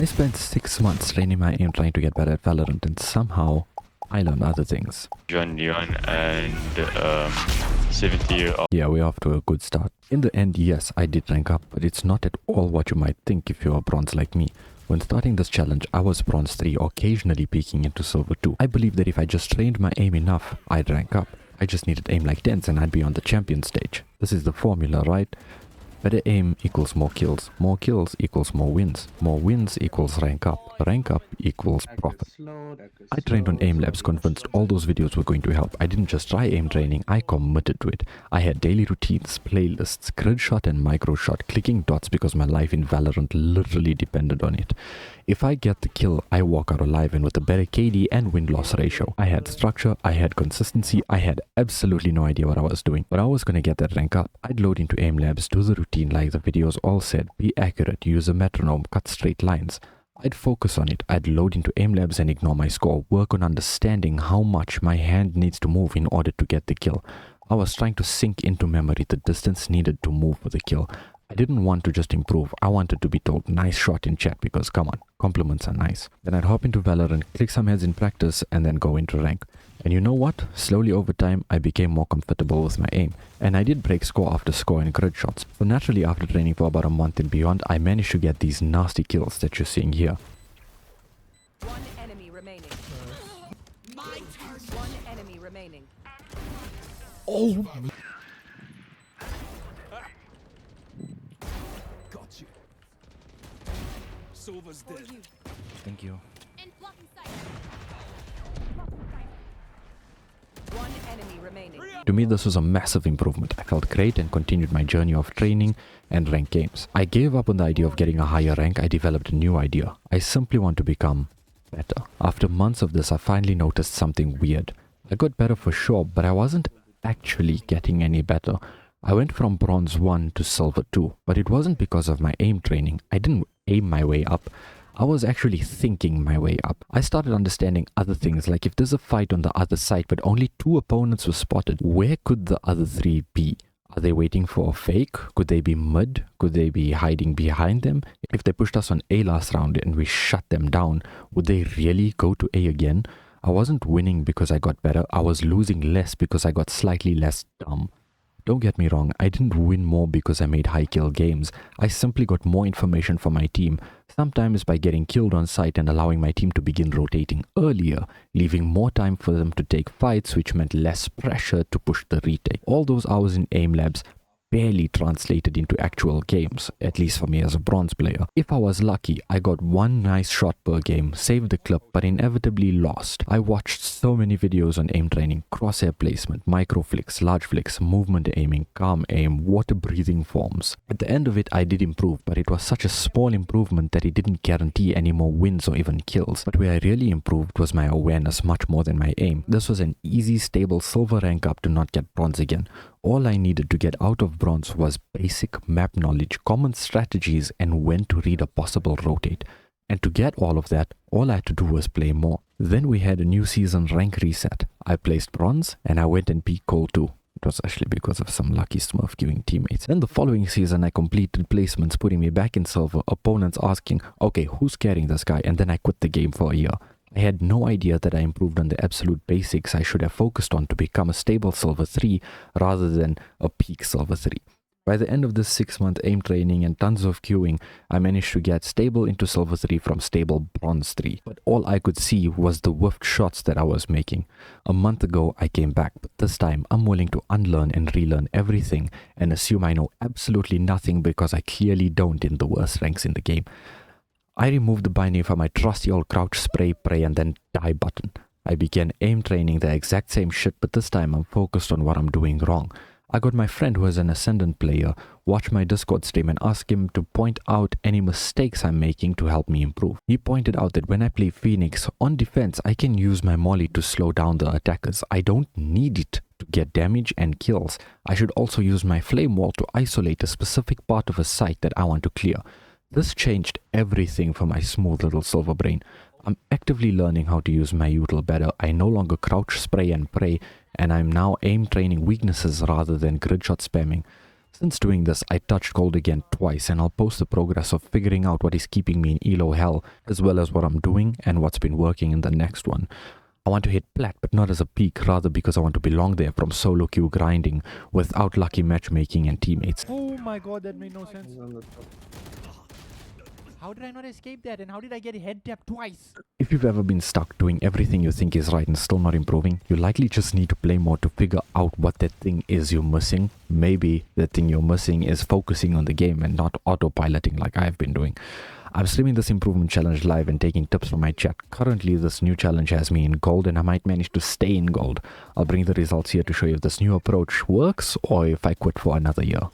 I spent 6 months training my aim trying to get better at Valorant, and somehow I learned other things. Join Leon and 70. Yeah, we're off to a good start. In the end, yes, I did rank up, but it's not at all what you might think if you're bronze like me. When starting this challenge, I was bronze 3, occasionally peeking into silver 2. I believe that if I just trained my aim enough, I'd rank up. I just needed aim like 10s and I'd be on the champion stage. This is the formula, right? Better aim equals more kills equals more wins equals rank up equals profit. I trained on Aimlabs, convinced all those videos were going to help. I didn't just try aim training, I committed to it. I had daily routines, playlists, grid shot and micro shot, clicking dots because my life in Valorant literally depended on it. If I get the kill, I walk out alive and with a better KD and win-loss ratio. I had structure, I had consistency, I had absolutely no idea what I was doing, but I was gonna get that rank up. I'd load into Aimlabs, do the routine like the videos all said, be accurate, use a metronome, cut straight lines. I'd focus on it, I'd load into Aimlabs and ignore my score, work on understanding how much my hand needs to move in order to get the kill. I was trying to sink into memory the distance needed to move for the kill. I didn't want to just improve, I wanted to be told nice shot in chat because come on, compliments are nice. Then I'd hop into Valorant, click some heads in practice and then go into rank. And you know what? Slowly over time, I became more comfortable with my aim. And I did break score after score in grid shots. So naturally after training for about a month and beyond, I managed to get these nasty kills that you're seeing here. One enemy remaining. My turn. One enemy remaining. Oh! Got you. Silver's dead. Thank you. One enemy remaining. To me, this was a massive improvement. I felt great and continued my journey of training and rank games. I gave up on the idea of getting a higher rank. I developed a new idea. I simply want to become better. After months of this, I finally noticed something weird. I got better for sure, but I wasn't actually getting any better. I went from bronze 1 to silver 2, but it wasn't because of my aim training. I didn't aim my way up. I was actually thinking my way up. I started understanding other things, like if there's a fight on the other side but only 2 opponents were spotted, where could the other 3 be? Are they waiting for a fake? Could they be mid? Could they be hiding behind them? If they pushed us on A last round and we shut them down, would they really go to A again? I wasn't winning because I got better, I was losing less because I got slightly less dumb. Don't get me wrong, I didn't win more because I made high kill games. I simply got more information from my team, sometimes by getting killed on sight and allowing my team to begin rotating earlier, leaving more time for them to take fights, which meant less pressure to push the retake. All those hours in Aimlabs barely translated into actual games, at least for me as a bronze player. If I was lucky, I got one nice shot per game, saved the clip, but inevitably lost. I watched so many videos on aim training, crosshair placement, micro flicks, large flicks, movement aiming, calm aim, water breathing forms. At the end of it, I did improve, but it was such a small improvement that it didn't guarantee any more wins or even kills. But where I really improved was my awareness much more than my aim. This was an easy, stable silver rank up to not get bronze again. All I needed to get out of bronze was basic map knowledge, common strategies, and when to read a possible rotate. And to get all of that, all I had to do was play more. Then we had a new season rank reset. I placed bronze and I went and peaked gold too. It was actually because of some lucky smurf giving teammates. Then the following season I completed placements putting me back in silver, opponents asking, okay, who's carrying this guy? And then I quit the game for a year. I had no idea that I improved on the absolute basics I should have focused on to become a stable silver 3 rather than a peak silver 3. By the end of this 6-month aim training and tons of queuing, I managed to get stable into silver 3 from stable bronze 3. But all I could see was the whiffed shots that I was making. A month ago I came back, but this time I'm willing to unlearn and relearn everything and assume I know absolutely nothing because I clearly don't in the worst ranks in the game. I removed the binding from my trusty old crouch, spray, pray and then die button. I began aim training the exact same shit, but this time I'm focused on what I'm doing wrong. I got my friend who is an Ascendant player, watch my Discord stream and ask him to point out any mistakes I'm making to help me improve. He pointed out that when I play Phoenix, on defense I can use my molly to slow down the attackers. I don't need it to get damage and kills. I should also use my flame wall to isolate a specific part of a site that I want to clear. This changed everything for my smooth little silver brain. I'm actively learning how to use my util better. I no longer crouch, spray and pray, and I'm now aim training weaknesses rather than grid shot spamming. Since doing this, I touched gold again twice, and I'll post the progress of figuring out what is keeping me in elo hell, as well as what I'm doing and what's been working in the next one. I want to hit plat, but not as a peak, rather because I want to belong there from solo queue grinding without lucky matchmaking and teammates. Oh my god, that made no sense. How did I not escape that? And how did I get head tapped twice? If you've ever been stuck doing everything you think is right and still not improving, you likely just need to play more to figure out what that thing is you're missing. Maybe the thing you're missing is focusing on the game and not autopiloting like I've been doing. I'm streaming this improvement challenge live and taking tips from my chat. Currently, this new challenge has me in gold and I might manage to stay in gold. I'll bring the results here to show you if this new approach works or if I quit for another year.